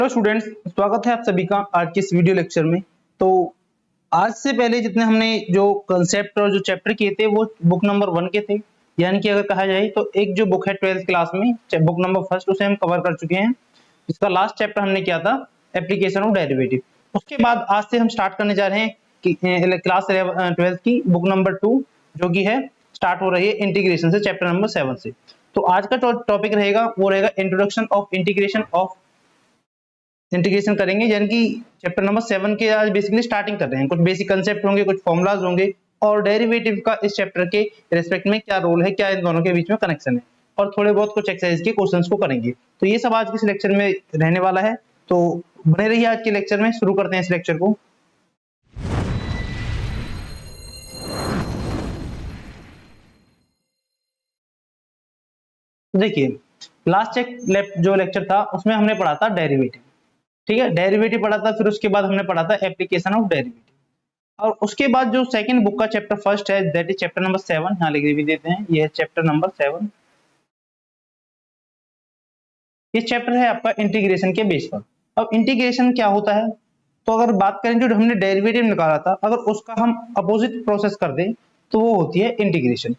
Hello students, स्वागत है आप सभी का आज के इस वीडियो लेक्चर में। तो आज से पहले जितने हमने जो कंसेप्ट और जो चैप्टर किए थे वो बुक नंबर 1 के थे। यानी कि अगर कहा जाए तो एक जो बुक है 12th क्लास में बुक नंबर फर्स्ट, उसे हम कवर कर चुके हैं। इसका लास्ट चैप्टर हमने किया था एप्लीकेशन ऑफ डेरिवेटिव। उसके बाद आज से हम स्टार्ट करने जा रहे हैं कि क्लास 12th की बुक नंबर 2 जो कि है स्टार्ट हो रही है इंटीग्रेशन से, चैप्टर नंबर 7 से। तो आज का टॉपिक रहेगा वो रहेगा इंट्रोडक्शन ऑफ इंटीग्रेशन करेंगे, यानी कि चैप्टर नंबर 7 के आज बेसिकली स्टार्टिंग कर रहे हैं। कुछ बेसिक कंसेप्ट होंगे, कुछ फॉर्मूलाज होंगे और डेरिवेटिव का इस चैप्टर के रिस्पेक्ट में क्या रोल है, क्या इन दोनों के बीच में कनेक्शन है, और थोड़े बहुत कुछ एक्सरसाइज के क्वेश्चंस को करेंगे। तो ये सब आज के इस लेक्चर में रहने वाला है। तो बने रहिए आज के लेक्चर में। शुरू करते हैं इस लेक्चर को। देखिए, लास्ट जो लेक्चर था उसमें हमने पढ़ा था डेरिवेटिव, ठीक है, डेरिवेटिव पढ़ा था। फिर उसके बाद हमने पढ़ा था एप्लीकेशन ऑफ डेरिवेटिव, और उसके बाद जो सेकंड बुक का चैप्टर फर्स्ट है दैट इज चैप्टर नंबर 7। यहाँ लिख भी देते हैं, ये है चैप्टर नंबर 7। ये चैप्टर है आपका इंटीग्रेशन के बेस पर। अब इंटीग्रेशन क्या होता है, तो अगर बात करें जो हमने डेरिवेटिव निकाला था, अगर उसका हम अपोजिट प्रोसेस कर दें तो वो होती है इंटीग्रेशन।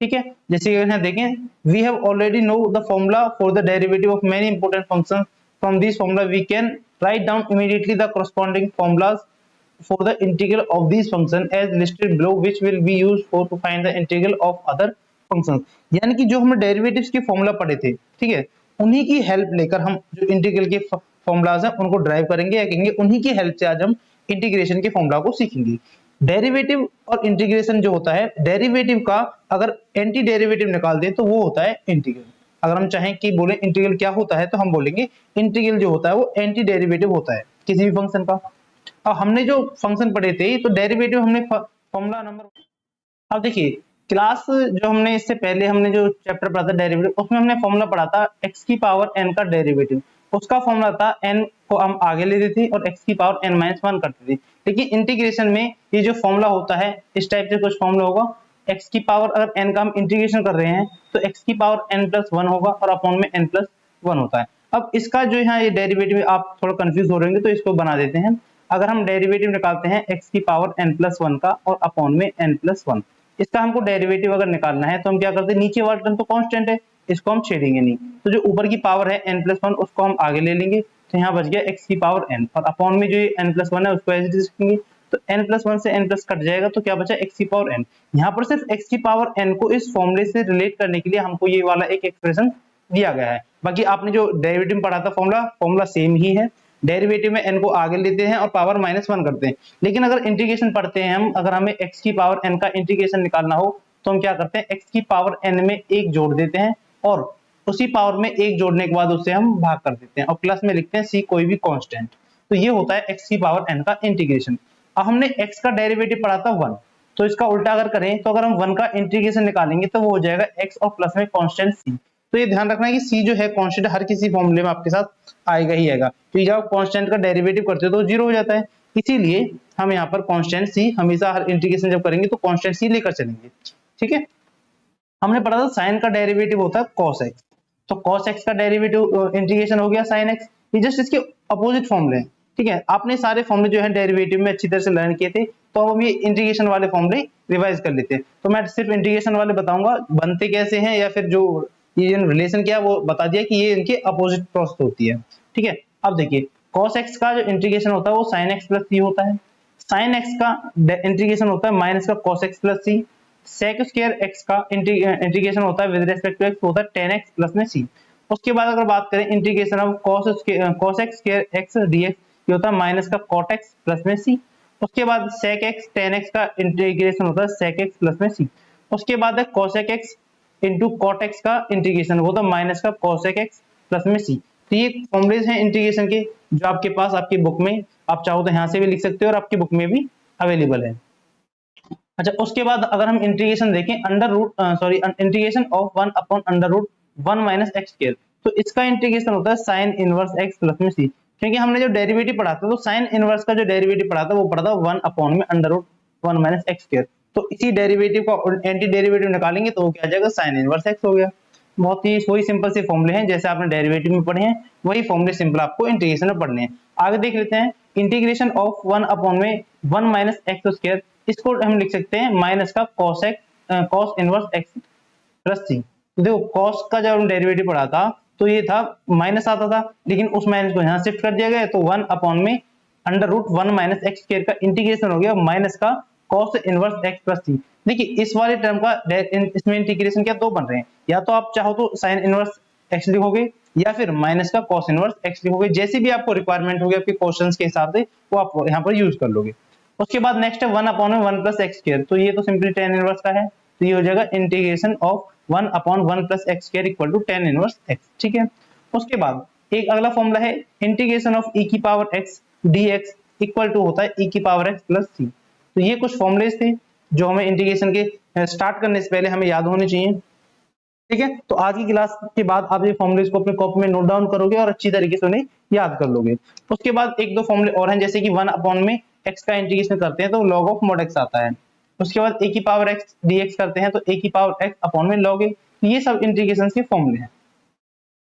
ठीक है, जैसे यहाँ देखें, we have already know the formula for the derivative of many important functions. From this formula we can write down immediately the corresponding formulas for the integral of these function as listed below, which will be used for to find the integral of other functions। यानी कि जो हमने derivatives के formula पढ़े थे, ठीक है, उन्हीं की हेल्प लेकर हम जो इंटीग्रल के फॉर्मूलाज हैं उनको ड्राइव करेंगे या कहेंगे उन्हीं की हेल्प से आज हम इंटीग्रेशन के फॉर्मूला को सीखेंगे। डेरिवेटिव और इंटीग्रेशन जो होता है, डेरिवेटिव का अगर एंटी डेरिवेटिव निकाल दें तो वो होता है इंटीग्रल। अगर हम चाहें कि बोले इंटीग्रल क्या होता है तो हम बोलेंगे इंटीग्रल जो होता है वो एंटी डेरिवेटिव होता है किसी भी फंक्शन का। अब हमने जो फंक्शन पढ़े थे तो डेरिवेटिव हमने फॉर्मूला नंबर, अब देखिए क्लास जो हमने इससे पहले हमने जो चैप्टर पढ़ा था डेरिवेटिव, उसमें हमने फॉर्मूला पढ़ा था x की पावर n का डेरिवेटिव। उसका फॉर्मूला था n को हम आगे लेते थे और x की पावर n माइनस 1 करते थे। लेकिन इंटीग्रेशन में ये जो फॉर्मूला होता है इस टाइप से कुछ फॉर्मूला होगा, x की पावर अगर n का हम इंटीग्रेशन कर रहे हैं तो x की पावर n प्लस 1 होगा और अपॉन में n प्लस 1 होता है। अब इसका जो यहाँ ये डेरिवेटिव, आप थोड़ा कंफ्यूज हो रहे होंगे तो इसको बना देते हैं। अगर हम डेरिवेटिव निकालते हैं x की पावर n प्लस 1 का और अपॉन में n प्लस 1, इसका हमको डेरिवेटिव अगर निकालना है तो हम क्या करते हैं, नीचे वाला टर्म तो कांस्टेंट है, इसको हम छेदेंगे नहीं, तो जो ऊपर की पावर है n प्लस 1 उसको हम आगे ले लेंगे। तो यहाँ बच गया x की पावर n और अपॉन में जो n प्लस 1 है उसको एज इट इज रखेंगे। तो n प्लस 1 से n प्लस कट जाएगा तो क्या बचा, x की पावर n। यहाँ पर सिर्फ x की पावर n को इस फॉर्मूले से रिलेट करने के लिए हमको ये वाला एक एक्सप्रेशन दिया गया है। बाकी आपने जो डेरिवेटिव पढ़ा था फॉर्मूला सेम ही है। डेरिवेटिव में n को आगे लेते हैं और पावर -1 करते हैं। लेकिन अगर इंटीग्रेशन पढ़ते हैं हम, अगर हमें x की पावर n का इंटीग्रेशन निकालना हो तो हम क्या करते हैं, x की पावर n में 1 जोड़ देते हैं और उसी पावर में 1 जोड़ने के बाद उससे हम भाग कर देते हैं और प्लस में लिखते हैं c कोई भी कांस्टेंट। तो ये होता है x की पावर n का इंटीग्रेशन। अब हमने x का डेरिवेटिव पढ़ा था 1, तो इसका उल्टा अगर करें तो अगर हम 1 का इंटीग्रेशन निकालेंगे तो वो हो जाएगा x और प्लस में कांस्टेंट c। तो ये ध्यान रखना है कि c जो है कांस्टेंट हर किसी फॉर्मूले में आपके साथ आएगा ही आएगा। तो जब कांस्टेंट का डेरिवेटिव करते हो तो 0 हो जाता है, इसीलिए हम यहाँ पर कांस्टेंट c हमेशा हर इंटीग्रेशन जब करेंगे तो कांस्टेंट c लेकर चलेंगे। ठीक है, हमने पढ़ा था साइन का डेरिवेटिव होता है cos x, तो cos x का डेरिवेटिव इंटीग्रेशन हो गया sin x। ये जस्ट इसके अपोजिट फॉर्मूले हैं। ठीक है, आपने सारे फॉर्मूले जो है डेरिवेटिव में अच्छी तरह से लर्न किए थे, तो अब हम ये इंटीग्रेशन वाले फॉर्मूले रिवाइज कर लेते हैं। तो मैं सिर्फ इंटीग्रेशन वाले बताऊंगा बनते कैसे हैं, या फिर जो ये रिलेशन क्या है वो बता दिया कि ये इनके अपोजिट प्रोसेस होती है। ठीक है, अब देखिए cos x का जो इंटीग्रेशन होता है वो sin x प्लस c होता है। sin x का इंटीग्रेशन होता है माइनस का cos x plus c। sec square x का इंटीग्रेशन होता है विद रिस्पेक्ट टू x होता है tan x प्लस में c। उसके बाद अगर बात करें integration of cos x square x dx, ये होता है माइनस का cot x प्लस में c। उसके बाद sec x tan x का इंटीग्रेशन होता है sec x प्लस में c। उसके बाद है cosec x into cot x का इंटीग्रेशन होता है माइनस का cosec x प्लस में c। तो ये फॉर्मूलेज हैं इंटीग्रेशन के जो आपके पास आपकी बुक में, आप चाहो तो यहाँ से भी लिख सकते हो और आपकी बुक में भी अवेलेबल है। अच्छा, उसके बाद अगर हम इंटीग्रेशन देखें integration of 1 upon under root 1 minus x square, तो इसका इंटीग्रेशन होता है साइन इनवर्स x प्लस में c। क्योंकि हमने जो डेरिवेटिव पढ़ा था तो साइन इनवर्स का जो डेरिवेटिव पढ़ा था वो पढ़ा था 1 अपॉन में under root 1 minus x square. तो इसी डेरिवेटिव का एंटी डेरिवेटिव निकालेंगे तो वो क्या आ जाएगा, साइन इनवर्स x हो गया। बहुत ही वही सिंपल से फॉर्मूले हैं जैसे आपने डेरिवेटिव में पढ़े हैं, वही फॉर्मूले सिंपल आपको इंटीग्रेशन में पढ़ने हैं। आगे देख लेते हैं इंटीग्रेशन ऑफ 1 अपॉन में 1 माइनस एक्स स्क्वायर, इसको हम लिख सकते हैं माइनस का cos x cos inverse x plus c. तो देखो कॉस का जब हम डेरिवेटिव पढ़ा था तो ये था माइनस आता था, लेकिन उस माइनस को यहाँ शिफ्ट कर दिया गया तो 1 अपॉन में under root 1 minus x square का इंटीग्रेशन हो गया माइनस का cos inverse x plus C. देखिए इस वाले टर्म का इसमें इंटीग्रेशन क्या दो बन रहे हैं, या तो आप चाहो तो साइन इनवर्स एक्स लिखोगे या फिर माइनस का कॉस इनवर्स एक्स लिखोगे, जैसे भी आपको रिक्वायरमेंट होगी आपके क्वेश्चंस के हिसाब से वो आप यहाँ पर यूज कर लोगे। उसके बाद नेक्स्ट है 1 अपॉन में 1 प्लस एक्स स्क्वायर, तो ये तो सिंपली tan इनवर्स का है, तो ये हो जाएगा integration of 1 upon 1 plus x square equal to tan inverse x, ठीक है। उसके बाद एक अगला फॉर्मूला है इंटीग्रेशन ऑफ e की power x dx equal to होता है e की पावर x प्लस c। तो ये कुछ फॉर्मूलेज थे जो हमें इंटीग्रेशन के स्टार्ट करने से पहले हमें याद होने चाहिए, ठीक है। तो आज की क्लास के बाद आप ये फॉर्मूलेज को अपने कॉपी में नोट डाउन करोगे और अच्छी तरीके से उन्हें याद कर लोगे। उसके बाद एक दो फॉर्मूले और हैं, जैसे कि 1 अपॉन में x का इंटीग्रेशन करते हैं तो log ऑफ mod x आता है। उसके बाद a की पावर x dx करते हैं तो a की पावर x अपॉन में log a, ये सब इंटीग्रेशन के फॉर्मूले हैं,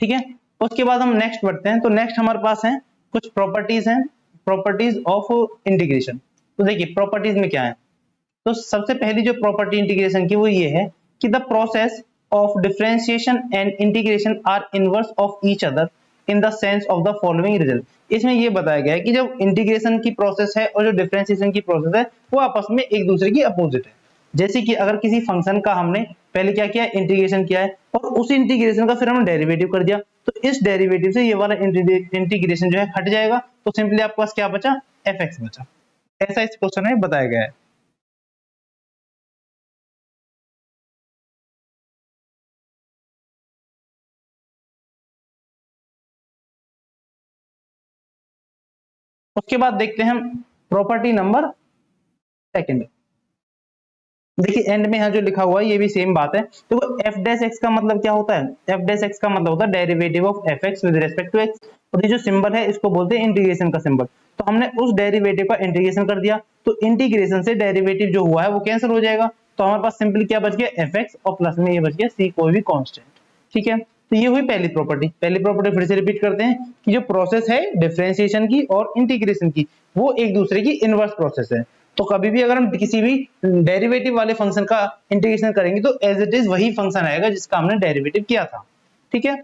ठीक है। उसके बाद हम नेक्स्ट बढ़ते हैं, तो नेक्स्ट हमारे पास है कुछ प्रॉपर्टीज हैं, प्रॉपर्टीज ऑफ इंटीग्रेशन। तो देखिए प्रॉपर्टीज में क्या है, तो सबसे पहली जो प्रॉपर्टी इंटीग्रेशन की वो ये है कि the process of differentiation and integration are inverse of each other in the sense of the following result. इसमें ये बताया गया है कि जब इंटीग्रेशन की प्रोसेस है और जो डिफरेंशिएशन की प्रोसेस है वो आपस में एक दूसरे की अपोजिट है। जैसे कि अगर किसी फंक्शन का हमने पहले क्या किया इंटीग्रेशन किया है और उस इंटीग्रेशन का फिर हमने डेरिवेटिव कर दिया, तो इस डेरिवेटिव से ये वाला इंटीग्रेशन जो है हट जाएगा, तो सिंपली आपके पास क्या बचा fx बचा। ऐसा इस क्वेश्चन में बताया गया है। उसके बाद देखते हैं हम प्रॉपर्टी नंबर सेकंड। देखिए एंड में यहाँ जो लिखा हुआ है ये भी सेम बात है। तो एफ डैश एक्स का मतलब क्या होता है, एफ डैश एक्स का मतलब होता है derivative of f x with respect to x, और ये जो सिंबल है इसको बोलते हैं इंटीग्रेशन का सिंबल। तो हमने उस डेरिवेटिव का इंटीग्रेशन कर दिया, तो इंटीग्रेशन से डेरिवेटिव जो हुआ है वो कैंसिल हो जाएगा, तो हमारे पास सिंपली क्या बच गया एफ एक्स और प्लस में ये बच गया सी कोई भी कॉन्स्टेंट, ठीक है। तो ये हुई पहली प्रॉपर्टी। पहली प्रॉपर्टी फिर से रिपीट करते हैं कि जो प्रोसेस है डिफरेंशिएशन की और इंटीग्रेशन की वो एक दूसरे की इनवर्स प्रोसेस है। तो कभी भी अगर हम किसी भी डेरिवेटिव वाले फंक्शन का इंटीग्रेशन करेंगे तो एज इट इज वही फंक्शन आएगा जिसका हमने डेरिवेटिव किया था, ठीक है।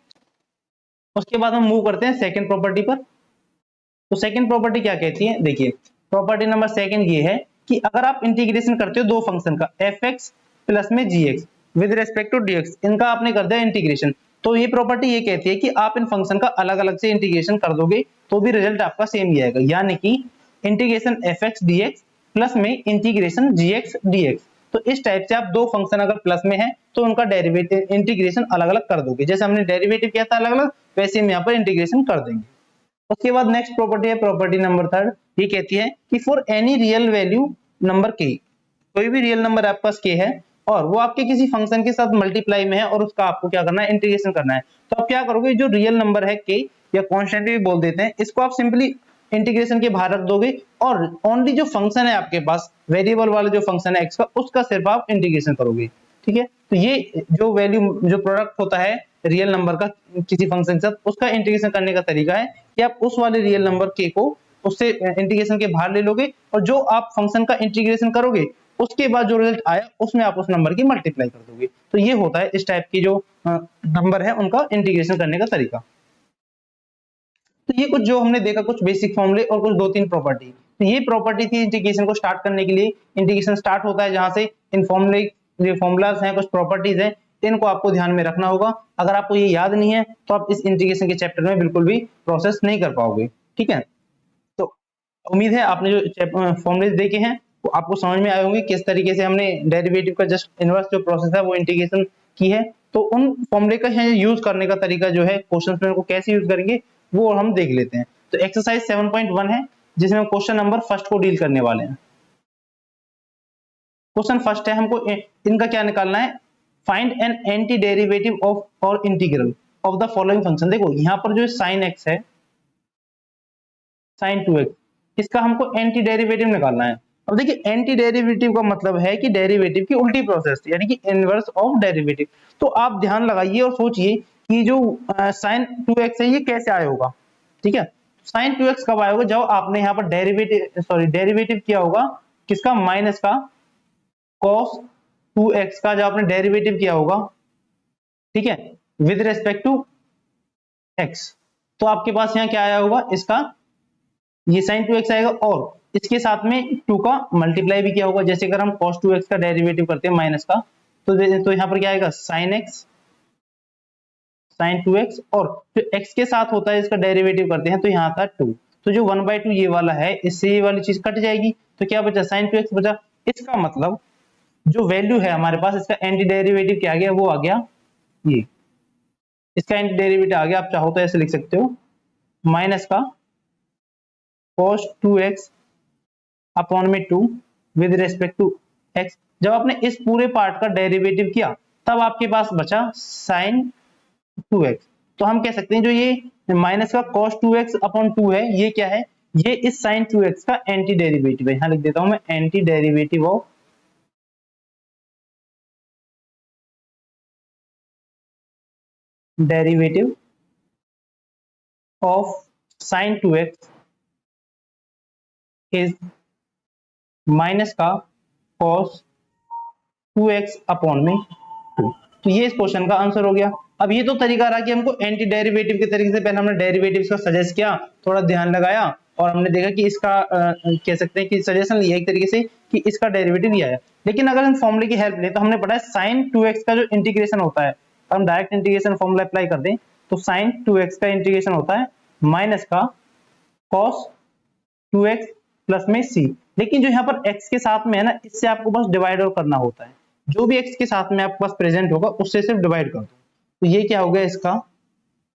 उसके बाद हम मूव करते हैं सेकंड प्रॉपर्टी पर। तो सेकंड प्रॉपर्टी क्या कहती है, देखिए प्रॉपर्टी नंबर सेकंड ये है कि अगर आप इंटीग्रेशन करते हो दो फंक्शन का एफ एक्स प्लस में g x with respect to dx, इनका आपने कर दिया इंटीग्रेशन, तो ये प्रॉपर्टी ये कहती है कि आप इन फंक्शन का अलग अलग से इंटीग्रेशन कर दोगे तो भी रिजल्ट आपका सेम ही आएगा, यानी कि integration f x dx plus में इंटीग्रेशन जी एक्स डीएक्स। तो इस टाइप से आप दो फंक्शन अगर प्लस में है तो उनका डेरिवेटिव इंटीग्रेशन अलग अलग कर दोगे, जैसे हमने डेरिवेटिव किया था अलग अलग वैसे हम यहाँ पर इंटीग्रेशन कर देंगे। उसके बाद नेक्स्ट प्रॉपर्टी है प्रॉपर्टी नंबर थर्ड, ये कहती है कि for any real value number के, कोई भी रियल नंबर आपके पास के है और वो आपके किसी फंक्शन के साथ मल्टीप्लाई में है और उसका आपको क्या करना है इंटीग्रेशन करना है, तो आप क्या करोगे जो रियल नंबर है के या कांस्टेंट भी बोल देते हैं इसको आप सिंपली इंटीग्रेशन के बाहर रख दोगे और ओनली जो फंक्शन है आपके पास वेरिएबल वाला जो फंक्शन है एक्स का उसका सिर्फ आप इंटीग्रेशन करोगे, ठीक है। तो ये जो वैल्यू जो प्रोडक्ट होता है रियल नंबर का किसी फंक्शन के साथ उसका इंटीग्रेशन करने का तरीका है कि आप उस वाले रियल नंबर के को उससे इंटीग्रेशन के बाहर ले लोगे और जो आप फंक्शन का इंटीग्रेशन करोगे उसके बाद जो रिजल्ट आया उसमें आप उस नंबर की मल्टीप्लाई कर दोगे। तो ये होता है इस टाइप की जो नंबर है उनका इंटीग्रेशन करने का तरीका। तो ये कुछ जो हमने देखा कुछ बेसिक फॉर्मूले और कुछ दो तीन प्रॉपर्टी, तो ये प्रॉपर्टी थी इंटीग्रेशन को स्टार्ट करने के लिए। इंटीग्रेशन स्टार्ट होता है जहां से इन फॉर्मूले जो फॉर्मूलाज हैं कुछ प्रॉपर्टीज हैं इनको आपको ध्यान में रखना होगा, अगर आपको ये याद नहीं है तो आप इस इंटीग्रेशन के चैप्टर में बिल्कुल भी प्रोसेस नहीं कर पाओगे, ठीक है। तो उम्मीद है आपने जो फॉर्मूलेज देखे हैं वो आपको समझ में आए होंगे किस तरीके से हमने डेरिवेटिव का जस्ट इनवर्स जो प्रोसेस है वो इंटीग्रेशन की है। तो उन फॉर्मूले का यूज करने का तरीका जो है क्वेश्चन में उनको कैसे यूज करेंगे वो हम देख लेते हैं। तो एक्सरसाइज 7.1 है जिसमें क्वेश्चन नंबर फर्स्ट को डील करने वाले हैं। क्वेश्चन फर्स्ट है हमको इनका क्या निकालना है, find an antiderivative of और integral of the following function. देखो यहाँ पर जो साइन एक्स है साइन 2x इसका हमको एंटी डेरिवेटिव निकालना है। अब देखिए एंटी डेरिवेटिव का मतलब है कि डेरिवेटिव की उल्टी प्रोसेस, यानी कि इनवर्स ऑफ डेरिवेटिव। तो आप ध्यान लगाइए और सोचिए कि जो साइन 2x है ये कैसे आया होगा। ठीक है, साइन 2x कब आया होगा, जब आपने यहाँ पर डेरिवेटिव किया होगा किसका, माइनस का cos 2x का, जब आपने डेरिवेटिव किया होगा, ठीक है, विद रेस्पेक्ट टू x। तो आपके पास यहाँ क्या आया होगा, इसका ये साइन 2x आएगा और इसके साथ में 2 का मल्टीप्लाई भी किया होगा। जैसे अगर हम cos 2x का डेरिवेटिव करते हैं माइनस का, तो यहाँ पर क्या आएगा, साइन 2x, और जो x के साथ होता है इसका डेरिवेटिव करते हैं तो यहाँ आता है 2। तो जो 1/2 ये वाला है, इससे ये वाली चीज कट जाएगी, तो क्या बचा, साइन 2x बचा। इसका मतलब जो वैल्यू है हमारे पास, इसका एंटी डेरिवेटिव क्या आ गया, वो आ गया ये, इसका एंटी डेरिवेटिव आ गया। आप चाहो तो ऐसे लिख सकते हो, माइनस का cos 2x अपॉन में 2 विद रेस्पेक्ट टू x। जब आपने इस पूरे पार्ट का डेरिवेटिव किया तब आपके पास बचा साइन 2x। तो हम कह सकते हैं जो ये माइनस का cos 2x अपॉन 2 है, ये क्या है, ये इस साइन 2x का एंटी डेरिवेटिव है। यहां लिख देता हूं मैं, anti derivative of sine 2x is minus का cos 2x अपॉन में 2। तो ये इस क्वेश्चन का आंसर हो गया। अब ये तो तरीका रहा कि हमको एंटी डेरिवेटिव के तरीके से पहले हमने डेरिवेटिव्स का सजेस्ट किया, थोड़ा ध्यान लगाया और हमने देखा कि इसका कह सकते हैं कि सजेशन लिया एक तरीके से कि इसका डेरिवेटिव लिया है। लेकिन अगर हम फॉर्मूले की हेल्प लें तो हमने पढ़ा है साइन 2x का जो इंटीग्रेशन होता है, हम डायरेक्ट इंटीग्रेशन फॉर्मूला अप्लाई कर दें तो साइन 2x का इंटीग्रेशन होता है माइनस का cos 2x प्लस में c। लेकिन जो यहाँ पर x के साथ में है ना, इससे आपको बस डिवाइड और करना होता है। जो भी x के साथ में आपके पास प्रेजेंट होगा उससे सिर्फ डिवाइड कर दो। तो ये क्या हो गया, इसका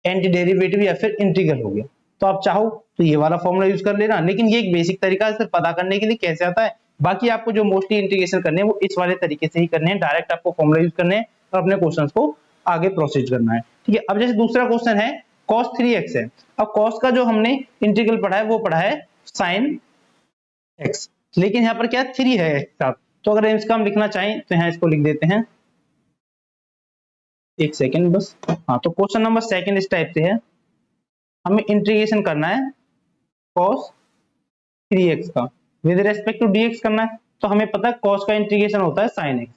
एंटी डेरिवेटिव या फिर इंटीग्रल हो गया। तो आप चाहो तो ये वाला फॉर्मूला यूज कर लेना, लेकिन ये एक बेसिक तरीका है सिर्फ पता करने के लिए कैसे आता है। बाकी आपको जो मोस्टली इंटीग्रेशन करने हैं वो इस वाले तरीके से ही करने हैं, डायरेक्ट आपको फॉर्मूला यूज करने हैं और अपने क्वेश्चंस को आगे प्रोसीड करना है। ठीक है, अब जैसे दूसरा क्वेश्चन है cos 3x है। अब cos का जो हमने इंटीग्रल पढ़ा है वो पढ़ा है sin x, लेकिन यहाँ पर क्या 3 है एक साथ। तो अगर इसका हम लिखना चाहें तो यहाँ इसको लिख देते हैं, एक सेकेंड बस। हाँ, तो क्वेश्चन नंबर सेकंड इस टाइप से है, हमें इंटीग्रेशन करना है cos 3x का विद रेस्पेक्ट टू dx करना है। तो हमें पता है cos का इंटीग्रेशन होता है sin x,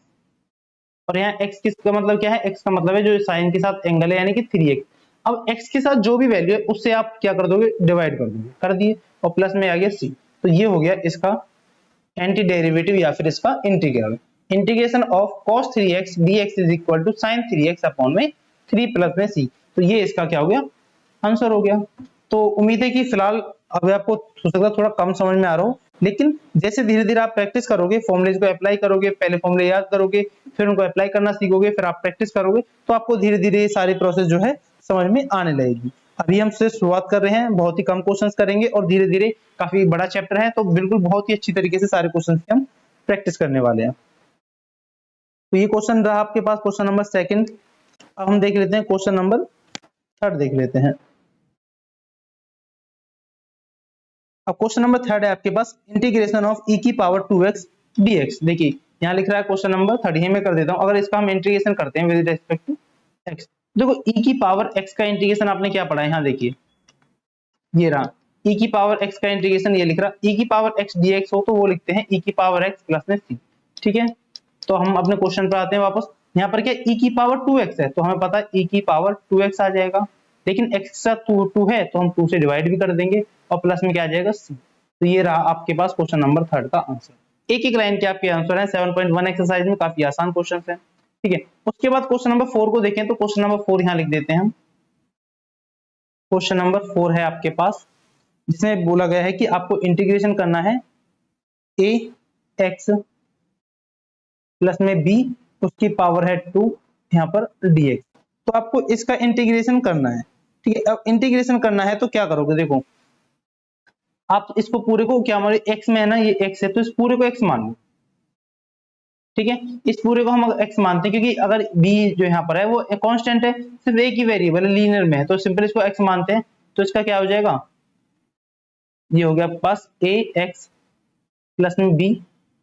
और यहाँ x किसका मतलब क्या है, x का मतलब है जो sin के साथ एंगल है यानी कि 3x। अब x के साथ जो भी वैल्यू है उससे आप क्या कर दोगे, डिवाइड कर दोगे, कर दिए, और प्लस में आ गया c। तो ये हो गया इसका एंटी डेरिवेटिव या फिर इसका integral. Integration of cos 3x dx is equal to sin 3x upon में 3 प्लस में c। तो ये इसका क्या हो गया, आंसर हो गया। तो उम्मीद है कि फिलहाल अब आपको हो सकता है थोड़ा कम समझ में आ रहा हो, लेकिन जैसे धीरे धीरे आप प्रैक्टिस करोगे, फॉर्मूलेज को अप्लाई करोगे, पहले फॉर्मूले याद करोगे, फिर उनको अप्लाई करना सीखोगे, फिर आप प्रैक्टिस करोगे, तो आपको धीरे धीरे ये सारी प्रोसेस जो है समझ में आने लगेगी। अभी हम सिर्फ शुरुआत कर रहे हैं, बहुत ही कम क्वेश्चंस करेंगे और धीरे धीरे, काफी बड़ा चैप्टर है तो बिल्कुल बहुत ही अच्छी तरीके से सारे क्वेश्चन की हम प्रैक्टिस करने वाले हैं। तो ये क्वेश्चन रहा आपके पास, क्वेश्चन नंबर सेकंड। अब हम देख लेते हैं क्वेश्चन नंबर थर्ड, देख लेते हैं। अब क्वेश्चन नंबर थर्ड है आपके पास, इंटीग्रेशन ऑफ e की पावर 2x dx। देखिए यहाँ लिख रहा है क्वेश्चन नंबर थर्ड, ही मैं कर देता हूं। अगर इसका हम इंटीग्रेशन करते हैं विद रिस्पेक्ट टू x, देखो e की पावर x का इंटीग्रेशन आपने क्या पढ़ा है, यहाँ देखिए ये रहा e की पावर x का इंटीग्रेशन, ये लिख रहा e की पावर x dx हो तो वो लिखते हैं e की पावर x प्लस में c। ठीक है, तो हम अपने क्वेश्चन पर आते हैं वापस। यहाँ पर क्या e की पावर 2x है तो हमें पता है e की पावर 2x आ जाएगा, लेकिन x के साथ 2 है तो हम 2 से डिवाइड भी कर देंगे और प्लस में क्या आ जाएगा c। तो ये रहा आपके पास क्वेश्चन नंबर थर्ड का आंसर। एक एक लाइन के आपके आंसर है, 7.1 एक्सरसाइज में काफी आसान क्वेश्चन है। ठीक है, उसके बाद क्वेश्चन नंबर 4 को देखें तो क्वेश्चन नंबर 4 यहाँ लिख देते हैं हम। क्वेश्चन नंबर 4 है आपके पास, जिसमें बोला गया है कि आपको इंटीग्रेशन करना है a x प्लस में b, उसकी पावर है 2 यहाँ पर dx। तो आपको इसका इंटीग्रेशन करना है। ठीक है, अब इंटीग्रेशन करना है तो क्या करोगे, देखो आप इसको पूरे को क्या मान, x में है ना, ये x है तो इस पूरे को x मान लो। ठीक है, इस पूरे को हम x मानते हैं क्योंकि अगर b जो यहाँ पर है वो कांस्टेंट है, सिर्फ एक ही वेरिएबल है, लीनियर में है, तो सिंपल इसको x मानते हैं। तो इसका क्या हो जाएगा, ये हो गया पास a x प्लस में b,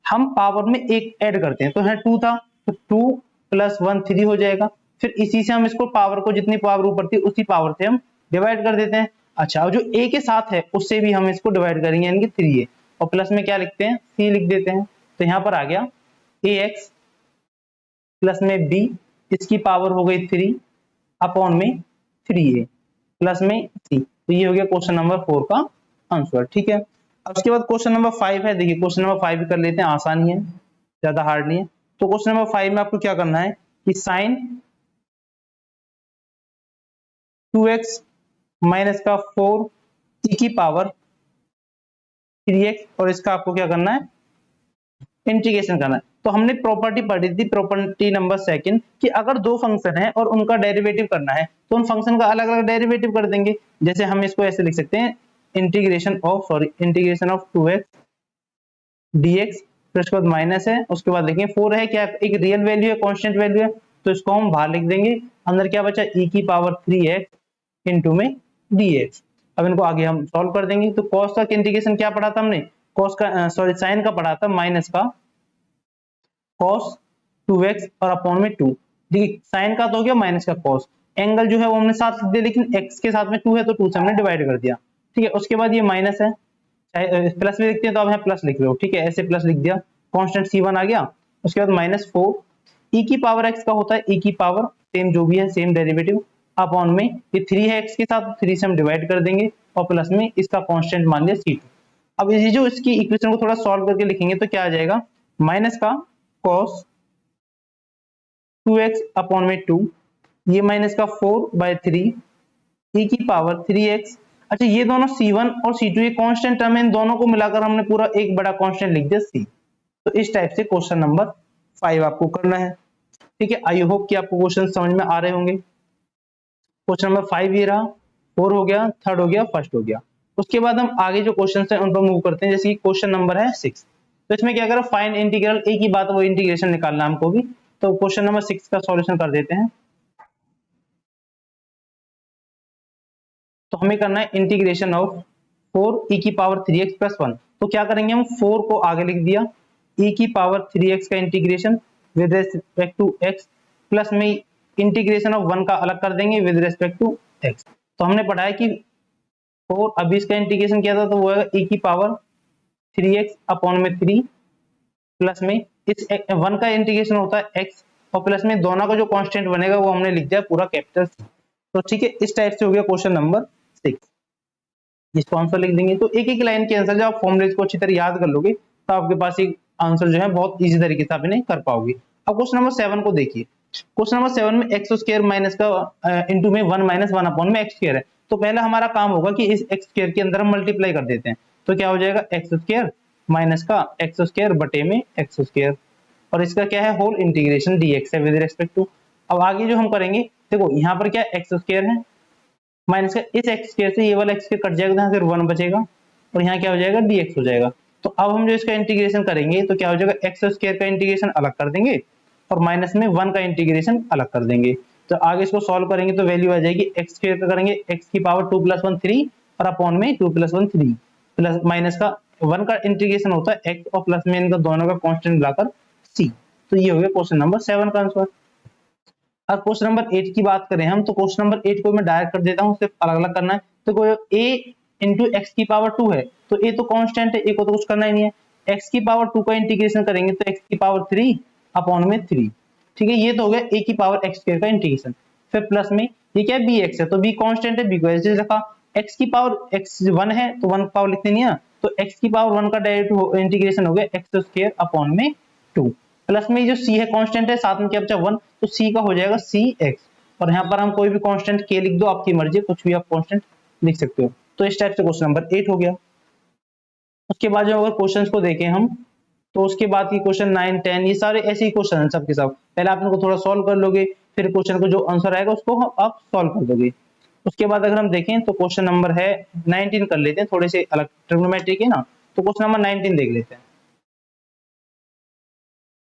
हम पावर में एक ऐड करते हैं, तो है 2 था, तो 2 प्लस 1 3 हो जाएगा। फिर इसी से हम इसको पावर को जितनी पावर ऊपर थी उसी पावर से हम डिवाइड कर देते हैं। अच्छा, और जो a के साथ है उससे भी हम इसको डिवाइड करेंगे, यानी कि 3a, और प्लस में क्या लिखते हैं, c लिख देते हैं। तो यहाँ पर आ गया ax प्लस में b, इसकी पावर हो गई 3 अपॉन में 3a प्लस में c। तो ये हो गया क्वेश्चन नंबर 4 का आंसर। ठीक है, अब उसके बाद क्वेश्चन नंबर 5 है। देखिए क्वेश्चन नंबर 5 भी कर लेते हैं, आसानी है, ज्यादा हार्ड नहीं है। तो क्वेश्चन नंबर 5 में आपको क्या करना है कि साइन 2x माइनस का 4 e की पावर 3x, और इसका आपको क्या करना है, इंटीग्रेशन करना है। तो हमने प्रॉपर्टी पढ़ी थी, प्रॉपर्टी नंबर 2 कि अगर दो फंक्शन है और उनका डेरिवेटिव करना है तो उन फंक्शन का अलग अलग डेरिवेटिव कर देंगे। जैसे हम इसको ऐसे लिख सकते हैं, इंटीग्रेशन ऑफ 2x dx, फिर उसके बाद माइनस है, उसके बाद देखिए 4 है, क्या एक रियल वैल्यू है, कांस्टेंट वैल्यू है, तो इसको हम बाहर लिख देंगे। अंदर क्या बचा, e की पावर 3x इंटू में dx। अब इनको आगे हम सॉल्व कर देंगे। तो cos का इंटीग्रेशन क्या पढ़ा था हमने, cos का साइन का पढ़ा था, माइनस का cos 2x और अपॉन में 2। देखिए साइन का तो हो गया, माइनस का cos, एंगल जो है वो हमने साथ लिख दिया, लेकिन x के साथ में 2 है तो 2 से हमने डिवाइड कर दिया। ठीक है, उसके बाद ये माइनस है, चाहे प्लस भी लिखते हैं तो आप यहाँ प्लस लिख रहे हो, ठीक है, ऐसे प्लस लिख दिया, कांस्टेंट c1 आ गया। उसके बाद माइनस 4 e की पावर x का होता है, e की पावर सेम जो भी है सेम डेरिवेटिव, अपॉन में ये 3 है x के साथ, 3 से हम डिवाइड कर देंगे, और प्लस में इसका कांस्टेंट मान लिया c2। अब ये जो इसकी इक्वेशन को थोड़ा सॉल्व करके लिखेंगे तो क्या आ जाएगा, माइनस का cos 2x अपॉन में 2, ये माइनस का 4/3 e की पावर 3x। अच्छा, ये दोनों c1 और c2 ये कांस्टेंट टर्म है, इन दोनों को मिलाकर हमने पूरा एक बड़ा कांस्टेंट लिख दिया c। तो इस टाइप से क्वेश्चन नंबर 5 आपको करना है। ठीक है, आई होप कि आपको क्वेश्चन समझ में आ रहे होंगे। क्वेश्चन नंबर 5 ये रहा, 4 हो गया, थर्ड हो गया, फर्स्ट हो गया। उसके बाद हम आगे जो क्वेश्चन है उन पर मूव करते हैं। जैसे कि क्वेश्चन नंबर है 6, तो इसमें क्या करें, फाइंड इंटीग्रल, एक ही बात, वो इंटीग्रेशन निकालना हमको भी। तो क्वेश्चन नंबर 6 का सॉल्यूशन कर देते हैं। तो हमें करना है इंटीग्रेशन ऑफ 4 e की पावर 3x प्लस 1। तो क्या करेंगे, हम 4 को आगे लिख दिया, e की पावर 3x का integration with respect to x, plus में इंटीग्रेशन ऑफ 1 का अलग कर देंगे विद रेस्पेक्ट टू x। तो हमने पढ़ा है कि 4, अभी इसका इंटीग्रेशन किया था तो वो है e की पावर 3x अपॉन में 3, प्लस में इस 1 का इंटीग्रेशन होता है x, और प्लस में दोनों का जो कांस्टेंट बनेगा वो हमने लिख दिया पूरा कैपिटल C। तो ठीक है, इस टाइप से हो गया क्वेश्चन नंबर 6। इसको आंसर लिख देंगे। तो एक एक लाइन के आंसर जब आप फॉर्मूलेज को अच्छी तरह याद कर लोगे तो आपके पास एक आंसर जो है बहुत इजी तरीके से आप इन्हें कर पाओगे। अब क्वेश्चन नंबर 7 को देखिए। क्वेश्चन नंबर 7 में एक्स स्क्वायर माइनस का इंटू में 1 माइनस 1 अपॉन में एक्स स्क्वायर है। तो पहले हमारा काम होगा कि इस एक्स स्क्वायर के अंदर हम मल्टीप्लाई कर देते हैं। तो क्या हो जाएगा, एक्स स्क्वायर माइनस का एक्स स्क्वायर बटे में एक्स स्क्वायर, और इसका क्या है, होल इंटीग्रेशन dx है विद रिस्पेक्ट टू। अब आगे जो हम करेंगे, देखो यहाँ पर क्या एक्स स्क्वायर है, माइनस का इस एक्स स्क्वायर से ये वाला एक्स स्क्वायर कट जाएगा, यहाँ फिर 1 बचेगा, और यहाँ क्या हो जाएगा, dx हो जाएगा। तो अब हम जो इसका इंटीग्रेशन करेंगे तो क्या हो जाएगा, एक्स स्क्वायर का इंटीग्रेशन अलग कर देंगे और माइनस में 1 का इंटीग्रेशन अलग कर देंगे। तो आगे इसको सॉल्व करेंगे तो वैल्यू आ जाएगी, एक्स स्क्वायर का करेंगे x की पावर 2 + 1 3, और अपॉन में 2 + 1 3, प्लस माइनस का 1 का इंटीग्रेशन होता है x, और प्लस में इनका दोनों का कांस्टेंट मिलाकर c। तो ये हो गया क्वेश्चन नंबर 7 का आंसर। अब क्वेश्चन नंबर 8 की बात करें हम, तो क्वेश्चन नंबर 8 को मैं डायरेक्ट कर देता हूँ, सिर्फ अलग अलग करना है। तो a इंटू एक्स की पावर 2 है, तो a तो कांस्टेंट है, a को तो कुछ करना ही नहीं है। x की पावर 2 का इंटीग्रेशन करेंगे तो x की पावर 3 अपॉन में 3, ठीक है, ये तो हो गया a की पावर x स्क्वायर का इंटीग्रेशन। फिर प्लस में ये क्या है, bx है, तो b कांस्टेंट है, b को ऐसे रखा। x की पावर x 1 है तो 1 पावर लिखते नहीं है, तो x की पावर 1 का डायरेक्ट इंटीग्रेशन हो गया x स्क्वायर अपॉन में 2, प्लस में जो c है कांस्टेंट है, साथ में क्या बचा 1, तो c का हो जाएगा cx, और यहाँ पर हम कोई भी कांस्टेंट k लिख दो, आपकी मर्जी, कुछ भी आप कांस्टेंट लिख सकते हो। तो इस टाइप से क्वेश्चन नंबर 8 हो गया। उसके बाद जो अगर क्वेश्चंस को देखें हम, तो उसके बाद की क्वेश्चन 9 10 ये सारे ऐसे ही क्वेश्चन हैं सबके सब। पहले आप इनको थोड़ा सॉल्व कर लोगे, फिर क्वेश्चन को जो आंसर आएगा उसको आप सॉल्व कर दोगे। उसके बाद अगर हम देखें तो क्वेश्चन नंबर है 19 कर लेते हैं, थोड़े से अलग ट्रिग्नोमेट्री के ना। तो क्वेश्चन नंबर 19 देख लेते हैं।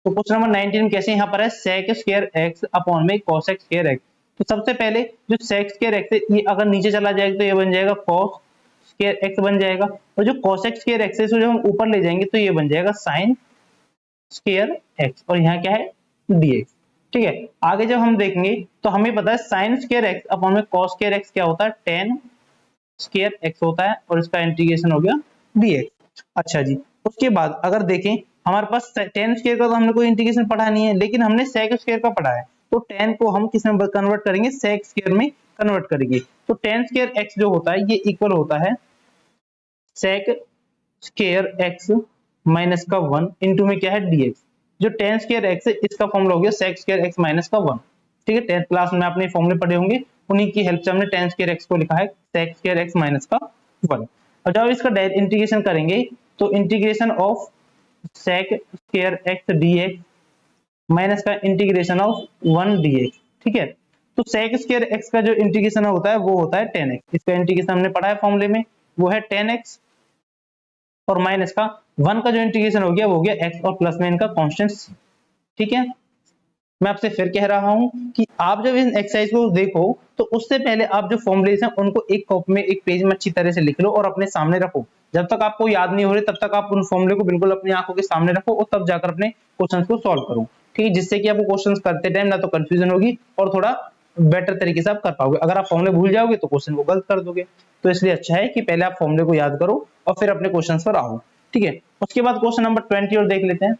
तो क्वेश्चन नंबर 19 में कैसे, यहाँ पर है sec स्क्वायर x अपॉन में cos स्क्वायर x। तो सबसे पहले जो sec स्क्वायर x है ये अगर नीचे चला जाएगा तो ये बन जाएगा cos स्क्वायर एक्स बन जाएगा, और जो cosec स्क्वायर एक्स है इसको जब हम ऊपर ले जाएंगे तो ये बन जाएगा sin स्क्वायर एक्स, और यहाँ क्या है dx। ठीक है, आगे जब हम देखेंगे तो हमें पता है sin स्क्वायर एक्स अपॉन में cos स्क्वायर एक्स क्या होता है, tan स्क्वायर एक्स होता है, और इसका इंटीग्रेशन हो गया dx। अच्छा जी, उसके बाद अगर देखें हमारे पास tan स्क्वायर का तो हमने कोई इंटीग्रेशन पढ़ा नहीं है, लेकिन हमने sec स्क्वायर का पढ़ा है, तो tan को हम किस में कन्वर्ट करेंगे, sec स्क्वायर में कन्वर्ट करेंगे। तो tan स्क्वायर x जो होता है ये इक्वल होता है sec स्क्वायर x माइनस का 1 इंटू में क्या है dx। जो tan स्क्वायर x है इसका फॉर्मूला हो गया sec स्क्वायर x माइनस का 1। ठीक है, 10th क्लास में आपने फॉर्मूले पढ़े होंगे, उन्हीं की हेल्प से हमने tan स्क्वायर x को लिखा है sec स्क्वायर x माइनस का 1। और जब इसका डायरेक्ट इंटीग्रेशन करेंगे तो integration of sec square x dx minus का इंटीग्रेशन ऑफ 1 dx। ठीक है, तो sec स्क्वायर x का जो इंटीग्रेशन होता है वो होता है 10x, इसका इंटीग्रेशन हमने पढ़ा है फॉर्मूले में, वो है 10x, और माइनस का 1 का जो इंटीग्रेशन हो गया वो हो गया x, और प्लस में इनका कांस्टेंट्स। ठीक है, मैं आपसे फिर कह रहा हूं कि आप जब इन एक्सरसाइज को देखो तो उससे पहले आप जो फॉर्मूलेस हैं उनको एक कॉपी में, एक पेज में अच्छी तरह से लिख लो और अपने सामने रखो। जब तक आपको याद नहीं हो रहे तब तक आप उन फॉर्मूले को बिल्कुल अपनी आंखों के सामने रखो, और तब जाकर अपने क्वेश्चंस को सॉल्व करो। ठीक है, जिससे कि आपको क्वेश्चंस करते टाइम ना तो कंफ्यूजन होगी और थोड़ा बेटर तरीके से आप कर पाओगे। अगर आप फॉर्मूले भूल जाओगे तो क्वेश्चन को गलत कर दोगे, तो इसलिए अच्छा है कि पहले आप फॉर्मूले को याद करो और फिर अपने क्वेश्चन पर आओ। ठीक है, उसके बाद क्वेश्चन नंबर 20 और देख लेते हैं।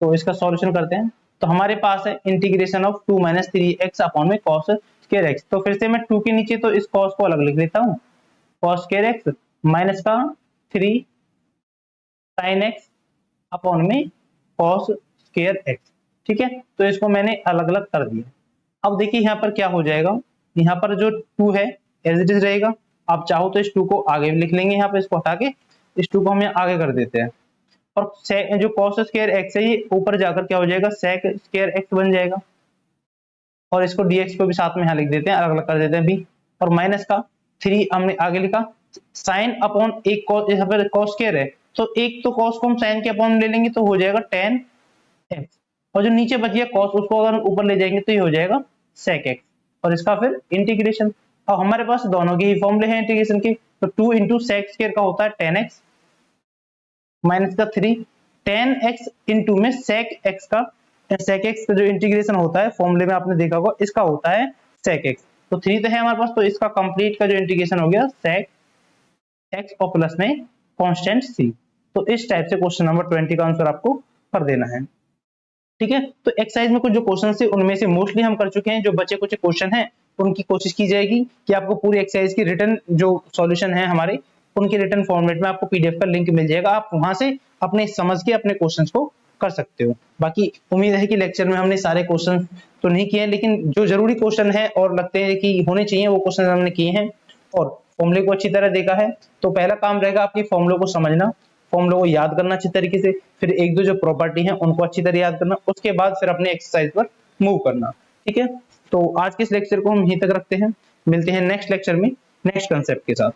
तो इसका सॉल्यूशन करते हैं। तो हमारे पास है integration of 2 minus 3x upon में cos स्क्वायर x। तो फिर से मैं 2 के नीचे तो इस cos को अलग लिख लेता हूँ, cos स्क्वायर x माइनस का 3 sin x अपॉन में cos स्क्वायर x। ठीक है, तो इसको मैंने अलग अलग कर दिया। अब देखिए यहाँ पर क्या हो जाएगा, यहाँ पर जो 2 है एज इट इज रहेगा। आप चाहो तो इस 2 को आगे लिख लेंगे, यहाँ पे इसको हटा के इस 2 को हम यहाँ आगे कर देते हैं, और जो cos स्क्वायर x है ये ऊपर जाकर क्या हो जाएगा, sec स्क्वायर x बन जाएगा, और इसको dx को भी साथ में यहाँ लिख देते हैं, अलग अलग कर देते हैं भी, और माइनस का 3 हमने आगे लिखा, साइन अपॉन एक cos, यहाँ पर cos स्क्वायर है तो एक तो cos को हम साइन के अपॉन ले लेंगे तो हो जाएगा tan x, और जो नीचे बच गया cos उसको अगर हम ऊपर ले जाएंगे तो ये हो जाएगा sec x, और इसका फिर इंटीग्रेशन। और हमारे पास दोनों के ही फॉर्मूले हैं इंटीग्रेशन के, तो 2 इंटू sec स्क्वायर का होता है tan x माइनस का 3 tan x इंटू में sec x का जो इंटीग्रेशन होता है फॉर्मूले में आपने देखा होगा, इसका होता है sec x। तो 3 तो है हमारे पास, तो इसका कंप्लीट का जो इंटीग्रेशन हो गया sec x और प्लस में कांस्टेंट c। तो इस टाइप से क्वेश्चन नंबर 20 का आंसर आपको कर देना है। ठीक है, तो एक्सरसाइज में कुछ जो क्वेश्चन थे उनमें से मोस्टली हम कर चुके हैं, जो बचे कुछ क्वेश्चन हैं उनकी कोशिश की जाएगी कि आपको पूरी एक्सरसाइज की रिटर्न जो सॉल्यूशन है हमारे, उनके रिटर्न फॉर्मेट में आपको पीडीएफ का लिंक मिल जाएगा, आप वहां से अपने समझ के अपने क्वेश्चंस को कर सकते हो। बाकी उम्मीद है कि लेक्चर में हमने सारे क्वेश्चन तो नहीं किए हैं, लेकिन जो जरूरी क्वेश्चन है और लगते हैं कि होने चाहिए वो क्वेश्चन हमने किए हैं, और फॉर्मूले को अच्छी तरह देखा है। तो पहला काम रहेगा आपकी फॉर्मूले को समझना, फॉर्मूले को याद करना अच्छी तरीके से, फिर एक दो जो प्रॉपर्टी है उनको अच्छी तरह याद करना, उसके बाद फिर अपने एक्सरसाइज पर मूव करना। ठीक है, तो आज के इस लेक्चर को हम यहीं तक रखते हैं, मिलते हैं नेक्स्ट लेक्चर में नेक्स्ट कंसेप्ट के साथ।